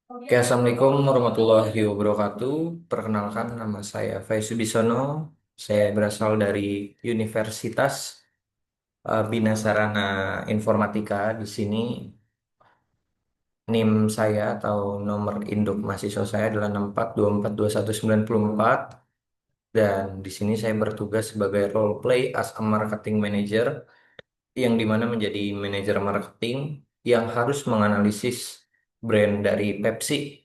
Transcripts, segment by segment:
Oke, Assalamualaikum warahmatullahi wabarakatuh. Perkenalkan, nama saya Faiz Bisono. Saya berasal dari Universitas Bina Sarana Informatika. Di sini NIM saya atau nomor induk mahasiswa saya adalah 64242194. Dan di sini saya bertugas sebagai role play as a marketing manager, yang dimana menjadi manajer marketing yang harus menganalisis brand dari Pepsi.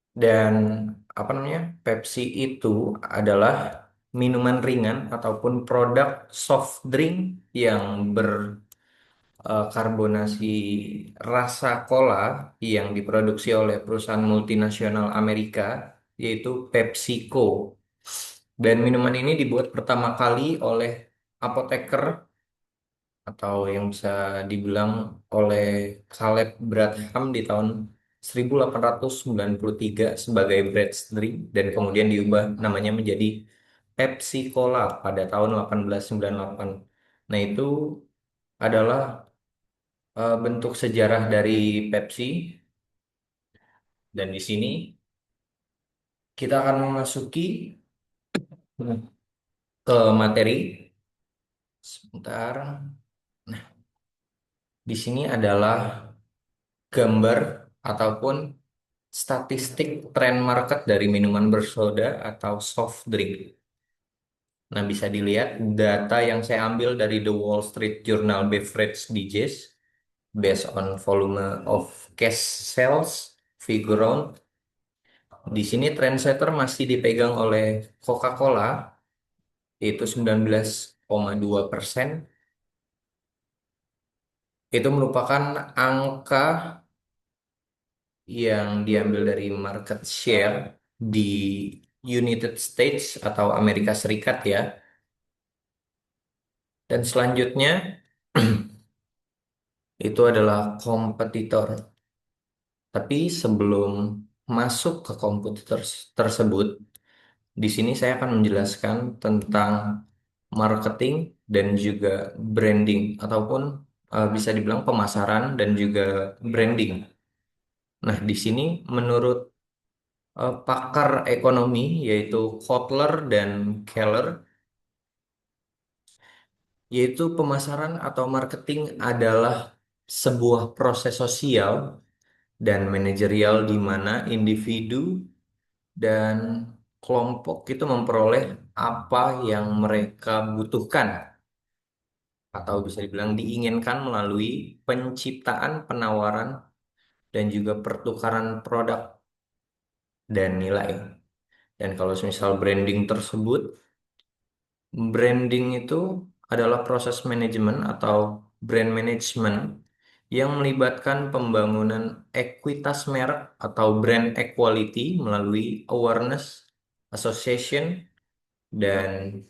Dan apa namanya? Pepsi itu adalah minuman ringan ataupun produk soft drink yang berkarbonasi rasa cola yang diproduksi oleh perusahaan multinasional Amerika, yaitu PepsiCo. Dan minuman ini dibuat pertama kali oleh apoteker atau yang bisa dibilang oleh Caleb Braham di tahun 1893 sebagai bread drink, dan kemudian diubah namanya menjadi Pepsi Cola pada tahun 1898. Nah, itu adalah bentuk sejarah dari Pepsi, dan di sini kita akan memasuki ke materi sebentar. Nah, di sini adalah gambar ataupun statistik tren market dari minuman bersoda atau soft drink. Nah, bisa dilihat data yang saya ambil dari The Wall Street Journal Beverage Digest based on volume of cash sales figure out. Di sini trendsetter masih dipegang oleh Coca-Cola, yaitu 19,2%. Itu merupakan angka yang diambil dari market share di United States atau Amerika Serikat ya. Dan selanjutnya itu adalah kompetitor. Tapi sebelum masuk ke kompetitor tersebut, di sini saya akan menjelaskan tentang marketing dan juga branding ataupun bisa dibilang pemasaran dan juga branding. Nah, di sini menurut pakar ekonomi yaitu Kotler dan Keller, yaitu pemasaran atau marketing adalah sebuah proses sosial dan manajerial di mana individu dan kelompok itu memperoleh apa yang mereka butuhkan atau bisa dibilang diinginkan melalui penciptaan, penawaran, dan juga pertukaran produk dan nilai. Dan kalau misal branding tersebut, branding itu adalah proses manajemen atau brand management yang melibatkan pembangunan ekuitas merek atau brand equality melalui awareness, association, dan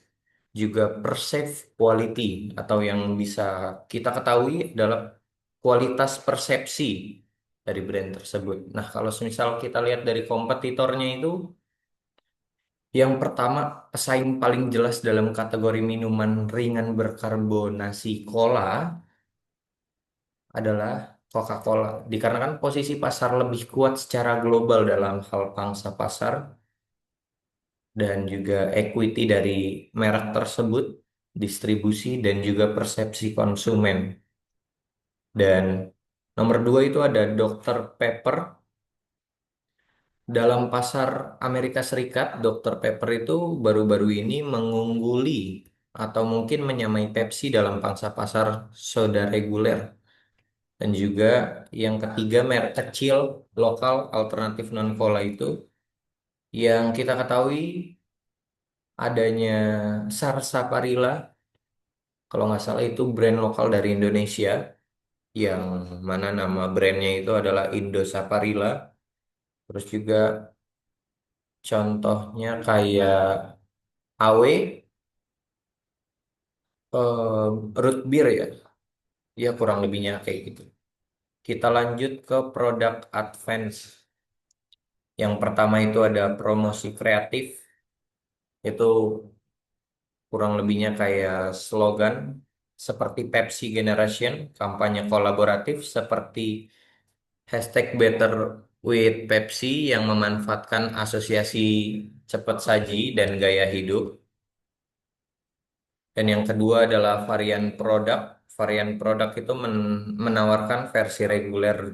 juga perceived quality atau yang bisa kita ketahui adalah kualitas persepsi dari brand tersebut. Nah, kalau misal kita lihat dari kompetitornya itu, yang pertama, pesaing paling jelas dalam kategori minuman ringan berkarbonasi cola adalah Coca-Cola. Dikarenakan posisi pasar lebih kuat secara global dalam hal pangsa pasar dan juga equity dari merek tersebut, distribusi dan juga persepsi konsumen. Dan nomor dua itu ada Dr. Pepper. Dalam pasar Amerika Serikat, Dr. Pepper itu baru-baru ini mengungguli atau mungkin menyamai Pepsi dalam pangsa pasar soda reguler. Dan juga yang ketiga, merek kecil lokal alternatif non-cola itu yang kita ketahui adanya Sarsaparilla, kalau nggak salah itu brand lokal dari Indonesia, yang mana nama brandnya itu adalah Indosaparilla. Terus juga contohnya kayak AW, root beer ya, ya kurang lebihnya kayak gitu. Kita lanjut ke produk advance. Yang pertama itu ada promosi kreatif, itu kurang lebihnya kayak slogan seperti Pepsi Generation, kampanye kolaboratif seperti hashtag Better. with Pepsi yang memanfaatkan asosiasi cepat saji dan gaya hidup. Dan yang kedua adalah varian produk. Varian produk itu menawarkan versi reguler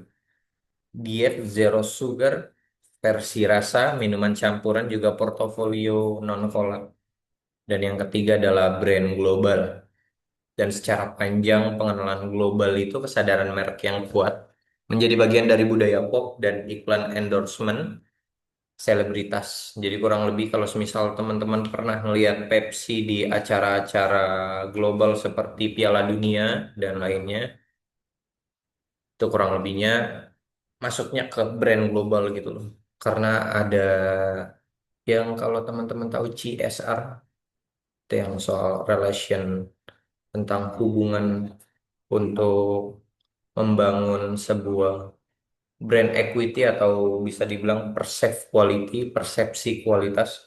diet zero sugar, versi rasa, minuman campuran juga portofolio non-cola. Dan yang ketiga adalah brand global. Dan secara panjang pengenalan global itu kesadaran merek yang kuat menjadi bagian dari budaya pop dan iklan endorsement selebritas. Jadi kurang lebih kalau semisal teman-teman pernah melihat Pepsi di acara-acara global seperti Piala Dunia dan lainnya, itu kurang lebihnya masuknya ke brand global gitu loh. Karena ada yang kalau teman-teman tahu CSR, itu yang soal relation tentang hubungan untuk membangun sebuah brand equity atau bisa dibilang perceived quality, persepsi kualitas.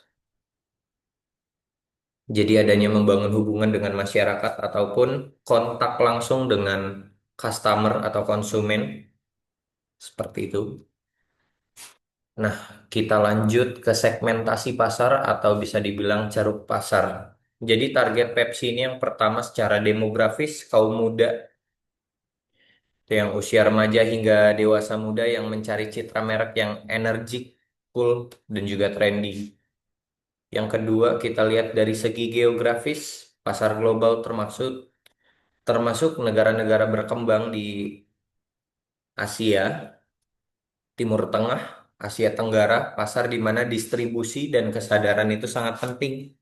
Jadi adanya membangun hubungan dengan masyarakat ataupun kontak langsung dengan customer atau konsumen seperti itu. Nah, kita lanjut ke segmentasi pasar atau bisa dibilang ceruk pasar. Jadi target Pepsi ini yang pertama secara demografis kaum muda, itu yang usia remaja hingga dewasa muda yang mencari citra merek yang energik, cool, dan juga trendy. Yang kedua, kita lihat dari segi geografis, pasar global termaksud termasuk negara-negara berkembang di Asia, Timur Tengah, Asia Tenggara, pasar di mana distribusi dan kesadaran itu sangat penting.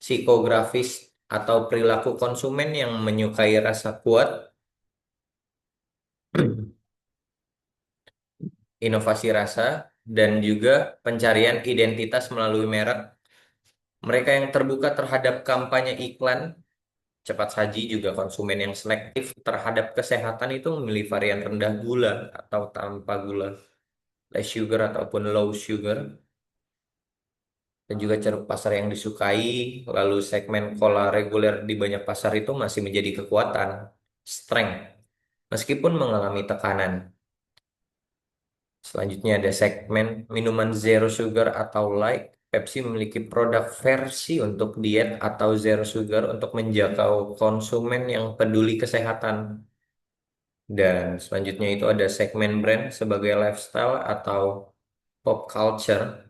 Psikografis atau perilaku konsumen yang menyukai rasa kuat, inovasi rasa, dan juga pencarian identitas melalui merek. Mereka yang terbuka terhadap kampanye iklan, cepat saji juga konsumen yang selektif terhadap kesehatan itu memilih varian rendah gula atau tanpa gula, less sugar ataupun low sugar, dan juga ceruk pasar yang disukai. Lalu segmen cola reguler di banyak pasar itu masih menjadi kekuatan, strength, meskipun mengalami tekanan. Selanjutnya ada segmen minuman zero sugar atau light. Pepsi memiliki produk versi untuk diet atau zero sugar untuk menjangkau konsumen yang peduli kesehatan. Dan selanjutnya itu ada segmen brand sebagai lifestyle atau pop culture.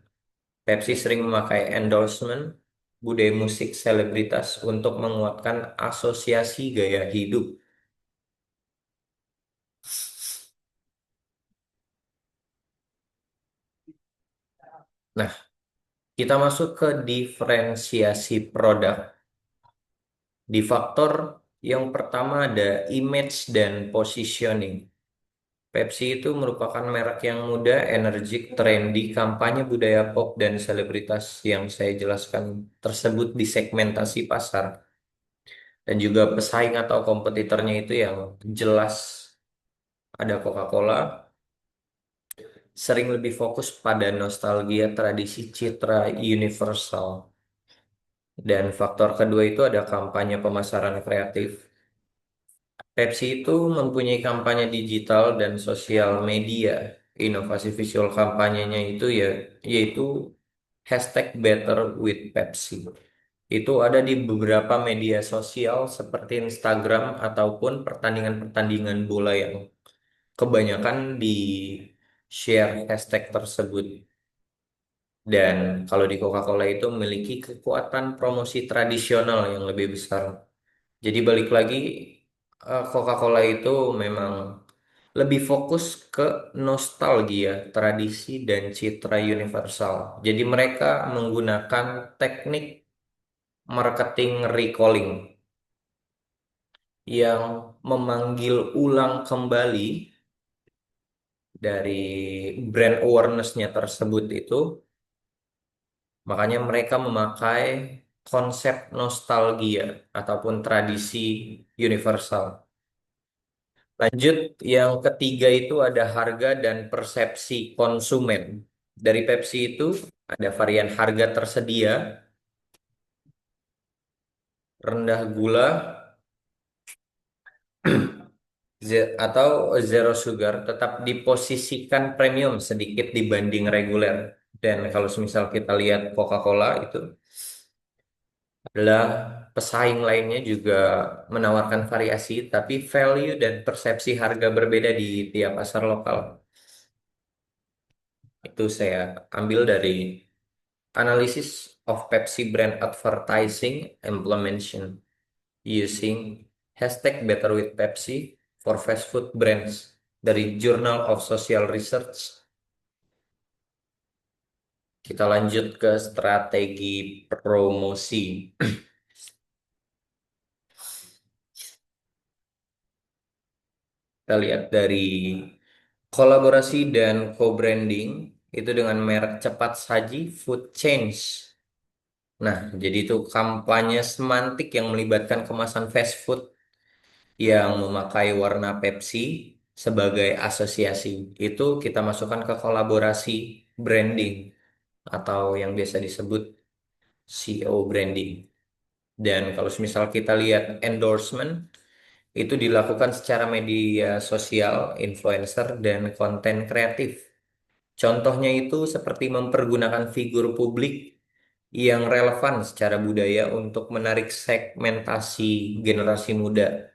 Pepsi sering memakai endorsement, budaya musik selebritas untuk menguatkan asosiasi gaya hidup. Nah, kita masuk ke diferensiasi produk. Di faktor yang pertama ada image dan positioning. Pepsi itu merupakan merek yang muda, energik, trendy, kampanye budaya pop dan selebritas yang saya jelaskan tersebut di segmentasi pasar. Dan juga pesaing atau kompetitornya itu yang jelas ada Coca-Cola, sering lebih fokus pada nostalgia tradisi citra universal. Dan faktor kedua itu ada kampanye pemasaran kreatif. Pepsi itu mempunyai kampanye digital dan sosial media. Inovasi visual kampanyenya itu yaitu hashtag Better with Pepsi. Itu ada di beberapa media sosial seperti Instagram ataupun pertandingan-pertandingan bola yang kebanyakan di share hashtag tersebut. Dan kalau di Coca-Cola itu memiliki kekuatan promosi tradisional yang lebih besar. Jadi balik lagi, Coca-Cola itu memang lebih fokus ke nostalgia, tradisi, dan citra universal. Jadi mereka menggunakan teknik marketing recalling yang memanggil ulang kembali dari brand awareness-nya tersebut itu. Makanya mereka memakai konsep nostalgia ataupun tradisi universal. Lanjut, yang ketiga itu ada harga dan persepsi konsumen. Dari Pepsi itu ada varian harga tersedia, rendah gula, Atau zero sugar tetap diposisikan premium sedikit dibanding reguler. Dan kalau semisal kita lihat Coca-Cola itu adalah pesaing lainnya juga menawarkan variasi, tapi value dan persepsi harga berbeda di tiap pasar lokal. Itu saya ambil dari Analysis of Pepsi brand advertising implementation using hashtag Better with Pepsi for fast food brands dari Journal of Social Research. Kita lanjut ke strategi promosi. Kita lihat dari kolaborasi dan co-branding itu dengan merek cepat saji Food Change. Nah, jadi itu kampanye semantik yang melibatkan kemasan fast food yang memakai warna Pepsi sebagai asosiasi. Itu kita masukkan ke kolaborasi branding atau yang biasa disebut CO branding. Dan kalau misal kita lihat endorsement, itu dilakukan secara media sosial, influencer, dan konten kreatif. Contohnya itu seperti mempergunakan figur publik yang relevan secara budaya untuk menarik segmentasi generasi muda.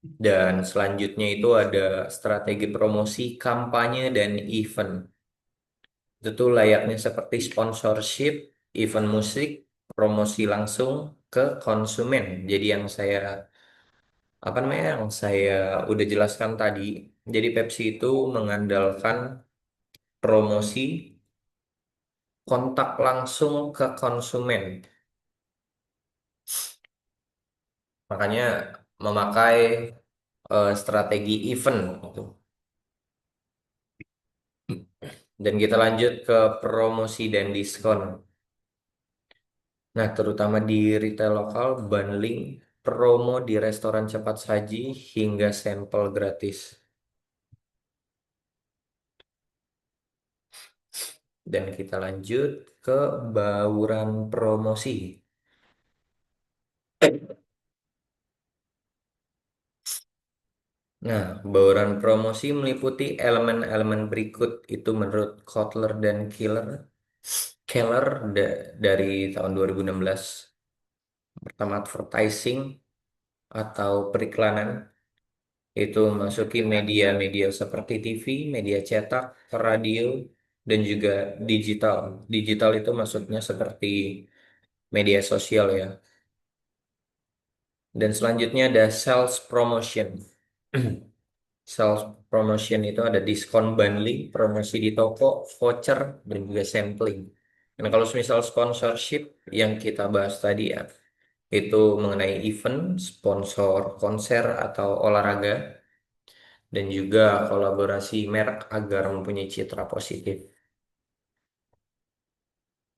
Dan selanjutnya itu ada strategi promosi, kampanye, dan event. Itu tuh layaknya seperti sponsorship, event musik, promosi langsung ke konsumen. Jadi yang saya, apa namanya, yang saya udah jelaskan tadi. Jadi Pepsi itu mengandalkan promosi kontak langsung ke konsumen. Makanya memakai strategi event gitu. Dan kita lanjut ke promosi dan diskon. Nah, terutama di retail lokal, bundling, promo di restoran cepat saji, hingga sampel gratis. Dan kita lanjut ke bauran promosi. Nah, bauran promosi meliputi elemen-elemen berikut itu menurut Kotler dan Keller dari tahun 2016. Pertama, advertising atau periklanan. Itu masuki media-media seperti TV, media cetak, radio, dan juga digital. Digital itu maksudnya seperti media sosial ya. Dan selanjutnya ada sales promotion. Sales promotion itu ada diskon bundling, promosi di toko, voucher, dan juga sampling. Dan kalau misal sponsorship yang kita bahas tadi ya, itu mengenai event, sponsor, konser, atau olahraga, dan juga kolaborasi merek agar mempunyai citra positif.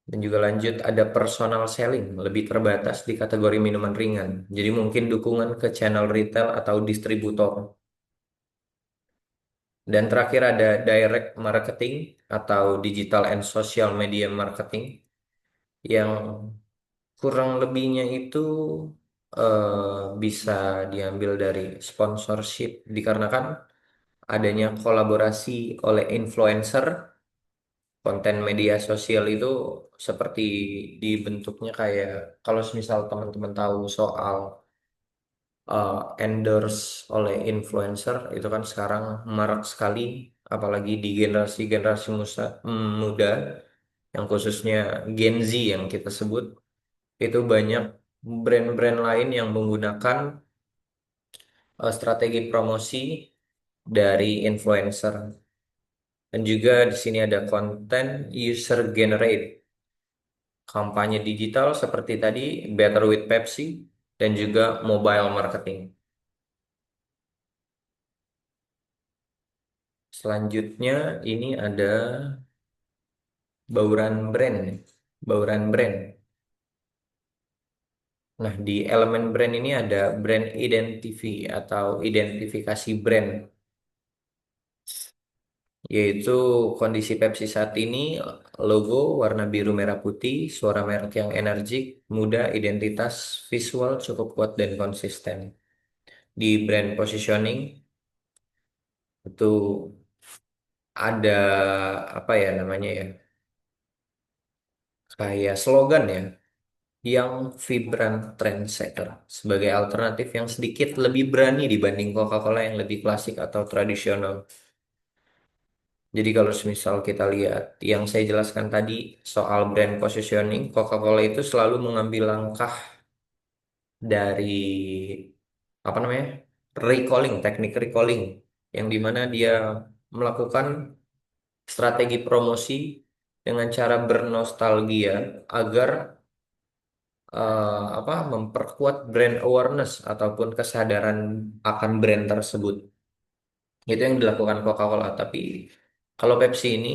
Dan juga lanjut ada personal selling, lebih terbatas di kategori minuman ringan. Jadi mungkin dukungan ke channel retail atau distributor. Dan terakhir ada direct marketing atau digital and social media marketing yang kurang lebihnya itu bisa diambil dari sponsorship dikarenakan adanya kolaborasi oleh influencer. Konten media sosial itu seperti dibentuknya kayak kalau misal teman-teman tahu soal endorse oleh influencer itu kan sekarang marak sekali apalagi di generasi-generasi muda yang khususnya Gen Z yang kita sebut itu banyak brand-brand lain yang menggunakan strategi promosi dari influencer dan juga di sini ada konten user generate kampanye digital seperti tadi Better with Pepsi dan juga mobile marketing. Selanjutnya ini ada bauran brand, bauran brand. Nah, di elemen brand ini ada brand identity atau identifikasi brand, yaitu kondisi Pepsi saat ini, logo warna biru merah putih, suara merek yang energik, muda, identitas visual cukup kuat dan konsisten. di brand positioning itu ada apa ya namanya ya, kayak slogan ya, yang vibran trendsetter sebagai alternatif yang sedikit lebih berani dibanding Coca-Cola yang lebih klasik atau tradisional. Jadi kalau misal kita lihat yang saya jelaskan tadi soal brand positioning, Coca-Cola itu selalu mengambil langkah dari apa namanya, recalling, teknik recalling, yang dimana dia melakukan strategi promosi dengan cara bernostalgia agar memperkuat brand awareness ataupun kesadaran akan brand tersebut. Itu yang dilakukan Coca-Cola. Tapi kalau Pepsi ini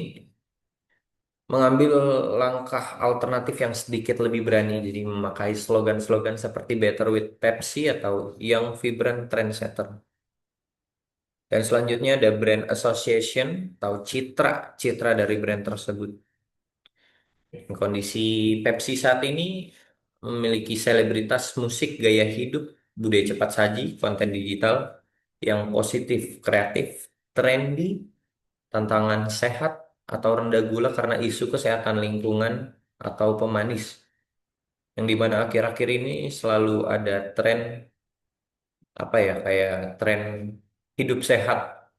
mengambil langkah alternatif yang sedikit lebih berani, jadi memakai slogan-slogan seperti Better with Pepsi atau Young Vibrant Trendsetter. Dan selanjutnya ada brand association atau citra, citra dari brand tersebut. Kondisi Pepsi saat ini memiliki selebritas musik, gaya hidup, budaya cepat saji, konten digital yang positif, kreatif, trendy, tantangan sehat atau rendah gula karena isu kesehatan lingkungan atau pemanis. Yang dimana akhir-akhir ini selalu ada tren apa ya, kayak tren hidup sehat.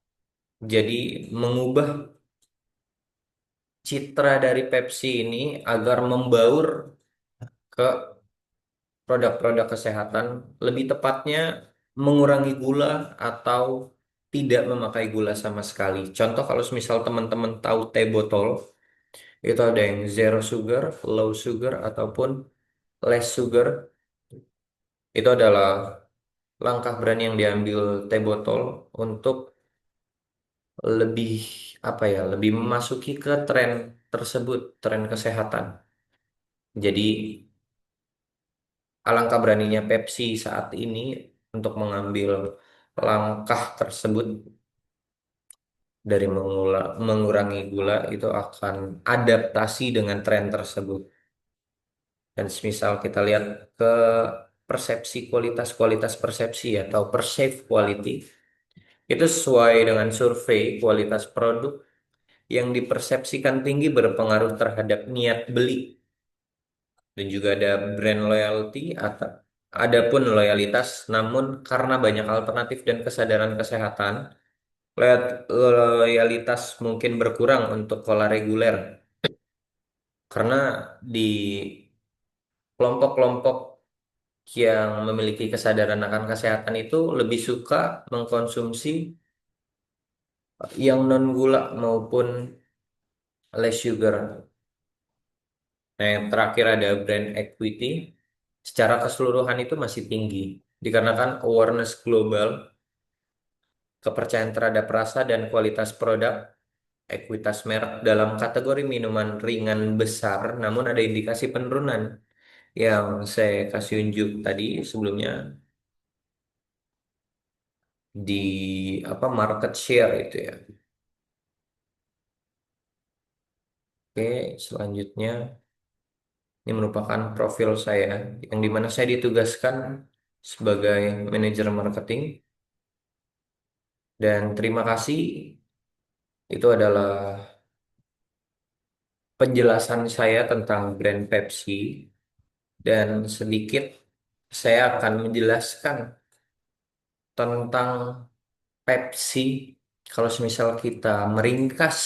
Jadi mengubah citra dari Pepsi ini agar membaur ke produk-produk kesehatan, lebih tepatnya mengurangi gula atau tidak memakai gula sama sekali. Contoh kalau misal teman-teman tahu teh botol, itu ada yang zero sugar, low sugar, ataupun less sugar. Itu adalah langkah berani yang diambil teh botol untuk lebih apa ya, lebih memasuki ke tren tersebut, tren kesehatan. Jadi alangkah beraninya Pepsi saat ini untuk mengambil langkah tersebut dari mengurangi gula itu akan adaptasi dengan tren tersebut. Dan semisal kita lihat ke persepsi kualitas persepsi atau perceived quality, itu sesuai dengan survei kualitas produk yang dipersepsikan tinggi berpengaruh terhadap niat beli. Dan juga ada brand loyalty atau adapun loyalitas, namun karena banyak alternatif dan kesadaran kesehatan, loyalitas mungkin berkurang untuk pola reguler karena di kelompok-kelompok yang memiliki kesadaran akan kesehatan itu lebih suka mengkonsumsi yang non gula maupun less sugar. Nah, yang terakhir ada brand equity. Secara keseluruhan itu masih tinggi dikarenakan awareness global, kepercayaan terhadap rasa dan kualitas produk, ekuitas merek dalam kategori minuman ringan besar, namun ada indikasi penurunan yang saya kasih unjuk tadi sebelumnya di apa market share itu ya. Oke, selanjutnya ini merupakan profil saya yang dimana saya ditugaskan sebagai manajer marketing, dan terima kasih itu adalah penjelasan saya tentang brand Pepsi, dan sedikit saya akan menjelaskan tentang Pepsi kalau semisal kita meringkas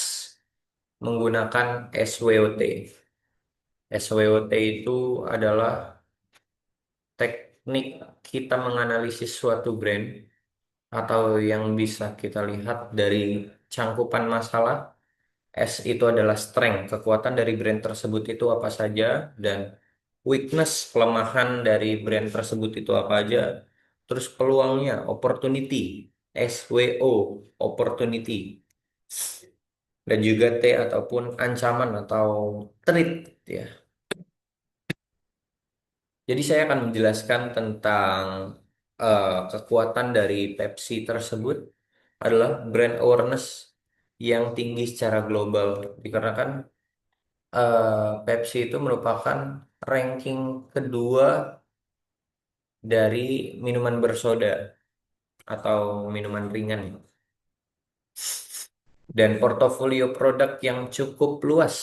menggunakan SWOT. SWOT itu adalah teknik kita menganalisis suatu brand atau yang bisa kita lihat dari cangkupan masalah. S itu adalah strength, kekuatan dari brand tersebut itu apa saja, dan weakness, kelemahan dari brand tersebut itu apa aja. Terus peluangnya, opportunity, SWO, opportunity. Dan juga T ataupun ancaman atau threat ya. Jadi saya akan menjelaskan tentang kekuatan dari Pepsi tersebut adalah brand awareness yang tinggi secara global, dikarenakan Pepsi itu merupakan ranking kedua dari minuman bersoda. atau minuman ringan dan portofolio produk yang cukup luas.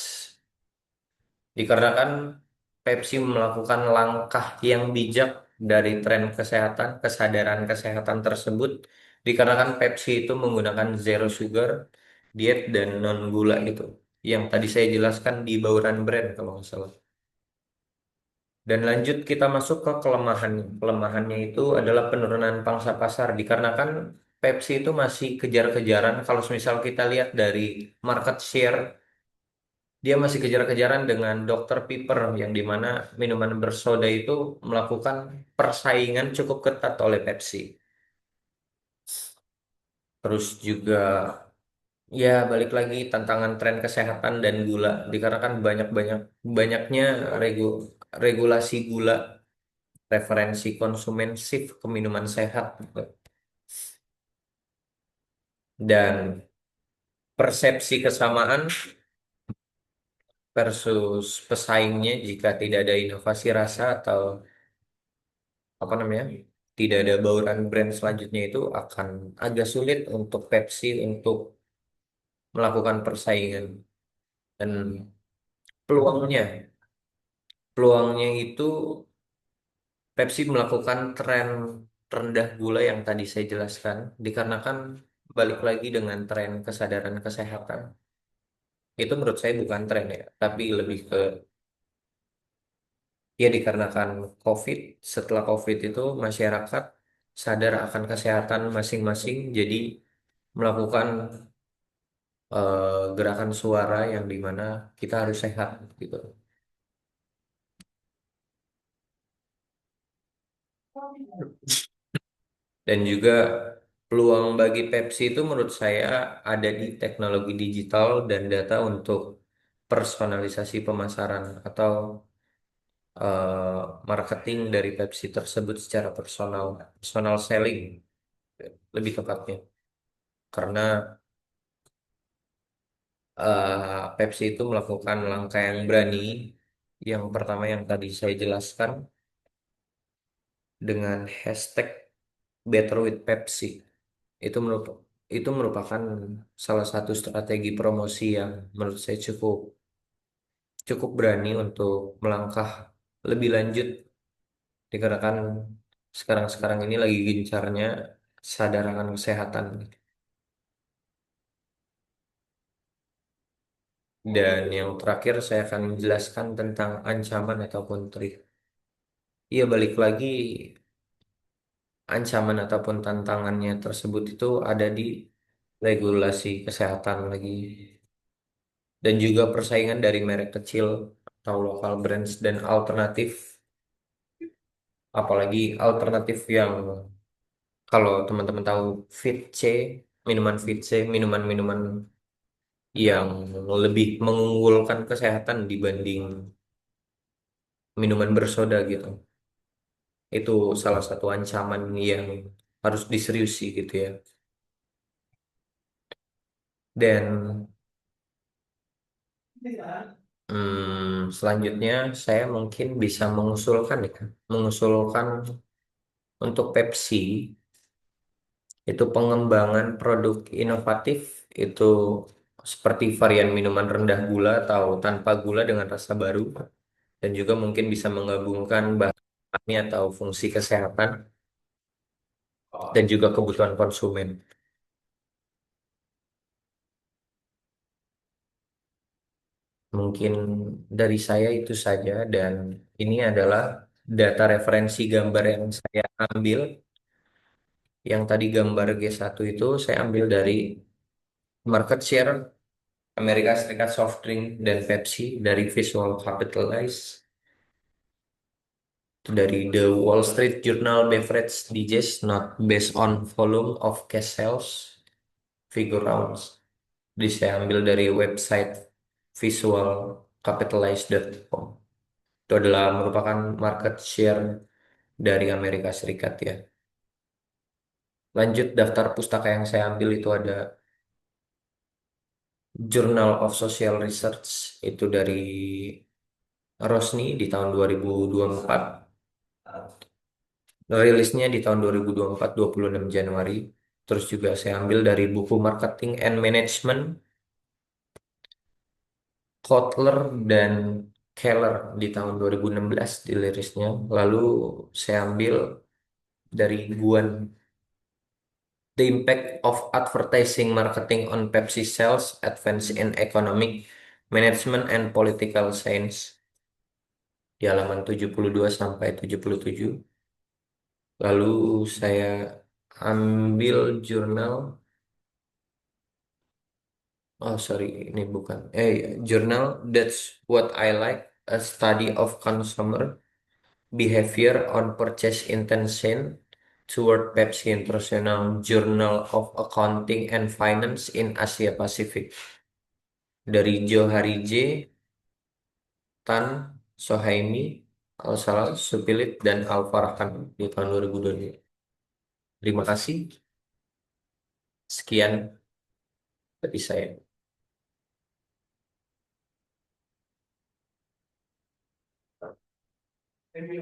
Dikarenakan Pepsi melakukan langkah yang bijak dari tren kesehatan, kesadaran kesehatan tersebut, dikarenakan Pepsi itu menggunakan zero sugar, diet, dan non gula gitu. Yang tadi saya jelaskan di bauran brand kalau nggak salah. Dan lanjut kita masuk ke kelemahannya. Kelemahannya itu adalah penurunan pangsa pasar, dikarenakan Pepsi itu masih kejar-kejaran. Kalau misal kita lihat dari market share, dia masih kejar-kejaran dengan Dr. Pepper yang dimana minuman bersoda itu melakukan persaingan cukup ketat oleh Pepsi. Terus juga ya balik lagi tantangan tren kesehatan dan gula dikarenakan banyaknya regulasi gula, referensi konsumen shift ke minuman sehat gitu. Dan persepsi kesamaan versus pesaingnya jika tidak ada inovasi rasa atau apa namanya tidak ada bauran brand selanjutnya itu akan agak sulit untuk Pepsi untuk melakukan persaingan dan peluangnya peluangnya itu Pepsi melakukan tren rendah gula yang tadi saya jelaskan dikarenakan balik lagi dengan tren kesadaran kesehatan itu menurut saya bukan tren ya tapi lebih ke ya dikarenakan COVID. Setelah COVID itu masyarakat sadar akan kesehatan masing-masing jadi melakukan gerakan suara yang dimana kita harus sehat gitu. Dan juga peluang bagi Pepsi itu menurut saya ada di teknologi digital dan data untuk personalisasi pemasaran atau marketing dari Pepsi tersebut secara personal, personal selling lebih tepatnya. Karena Pepsi itu melakukan langkah yang berani. Yang pertama yang tadi saya jelaskan dengan hashtag Better with Pepsi. Itu itu merupakan salah satu strategi promosi yang menurut saya cukup cukup berani untuk melangkah lebih lanjut dikarenakan sekarang-sekarang ini lagi gencarnya sadar akan kesehatan. Dan yang terakhir saya akan menjelaskan tentang ancaman ataupun trik. Iya balik lagi ancaman ataupun tantangannya tersebut itu ada di regulasi kesehatan lagi dan juga persaingan dari merek kecil atau lokal brands dan alternatif, apalagi alternatif yang kalau teman-teman tahu Fit C, minuman Fit C, minuman-minuman yang lebih mengunggulkan kesehatan dibanding minuman bersoda gitu. Itu salah satu ancaman yang harus diseriusi gitu ya. Dan selanjutnya saya mungkin bisa mengusulkan ya, mengusulkan untuk Pepsi itu pengembangan produk inovatif itu seperti varian minuman rendah gula atau tanpa gula dengan rasa baru dan juga mungkin bisa menggabungkan bahannya atau fungsi kesehatan dan juga kebutuhan konsumen. Mungkin dari saya itu saja dan ini adalah data referensi gambar yang saya ambil. Yang tadi gambar G1 itu saya ambil dari market share Amerika Serikat soft drink dan Pepsi dari Visual Capitalize, itu dari The Wall Street Journal Beverage Digest not based on volume of cash sales figure rounds. Jadi saya ambil dari website visualcapitalize.com. Itu adalah merupakan market share dari Amerika Serikat ya. Lanjut daftar pustaka yang saya ambil itu ada Journal of Social Research itu dari Rosni di tahun 2024. Rilisnya di tahun 2024, 26 Januari. Terus juga saya ambil dari buku Marketing and Management, Kotler dan Keller di tahun 2016 dirilisnya. Lalu saya ambil dari Guan, The Impact of Advertising Marketing on Pepsi Sales, Advance in Economic Management and Political Science di halaman 72 sampai 77. Lalu saya ambil jurnal, oh sorry ini bukan, jurnal That's What I Like, a Study of Consumer Behavior on Purchase Intention toward Pepsi International Journal of Accounting and Finance in Asia Pacific dari Johari J, Tan, Sohaimi, Al-Salal, Supilit, dan Al-Farhan di tahun 2022. Terima kasih. Sekian dari saya.